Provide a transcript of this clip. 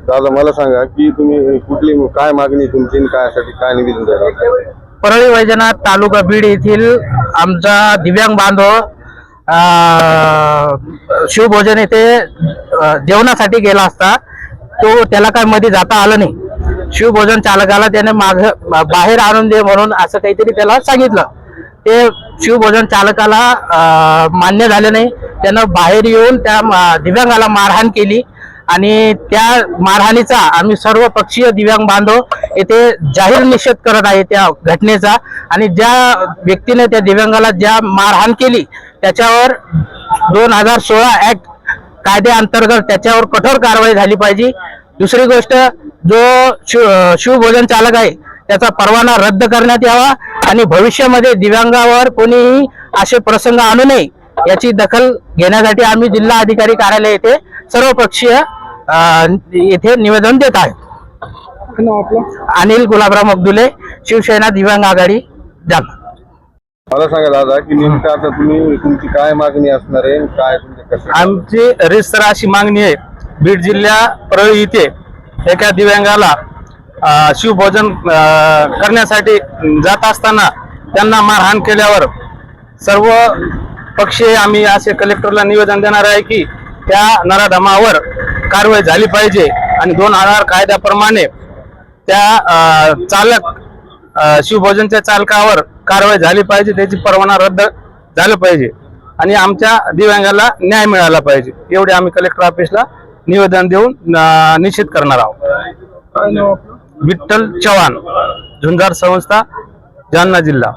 दादा मला सांगा की तुम्ही कुठली काय मागणी तुमची कायसाठी काय निवेदन द्याल? परळी वैजनाथ तालुका बीड येथील आमचा दिव्यांग बांधव शिवभोजन येथे जेवणासाठी गेला असता तो त्याला काय मध्ये जाता आलं नाही। शिवभोजन चालकाला त्याने बाहेर आणून दे म्हणून असं काहीतरी त्याला सांगितलं। ते शिवभोजन चालकाला मान्य झाले नाही। त्यानं बाहेर येऊन त्या दिव्यांगाला मारहाण केली आणि त्या मारहाणीचा आम्ही सर्व पक्षीय दिव्यांग बांधव येथे जाहीर निषेध करत आहे त्या घटनेचा। आणि ज्या व्यक्तीने त्या दिव्यांगाला ज्या मारहाण केली त्याच्यावर 2016 ऍक्ट कायद्याअंतर्गत त्याच्यावर कठोर कारवाई झाली पाहिजे। दुसरी गोष्ट, जो शिवभोजन चालक आहे त्याचा परवाना रद्द करण्यात यावा आणि भविष्यामध्ये दिव्यांगावर कोणीही असे प्रसंग आणू नये याची दखल घेण्यासाठी आम्ही जिल्हा अधिकारी कार्यालय येथे सर्वपक्षीय येथे निवेदन देत आहे। अनिल गुलाबराव मगदुले, शिवसेना दिव्यांग आघाडी जालना। मला सांगा दादा की नेमकं आता तुमची काय मागणी असणार आहे, काय आमची रितसर अशी मागणी आहे, बीड जिल्हा परळी येथे एका दिव्यांगाला शिवभोजन करण्यासाठी जात असताना त्यांना मारहाण केल्यावर सर्व पक्षी आम्ही असे कलेक्टरला निवेदन देणार आहे की त्या नराधमावर कारवाई झाली पाहिजे आणि 2000 कायद्याप्रमाणे त्या शिवभोजनच्या चालकावर कारवाई झाली पाहिजे, त्याची परवाना रद्द झाला पाहिजे आणि आमच्या दिव्यांगाला न्याय मिळाला पाहिजे एवढे आम्ही कलेक्टर ऑफिसला निवेदन देऊन निश्चित करणार आहोत। विठ्ठल चव्हाण, झुंजार संस्था, जालना जिल्हा।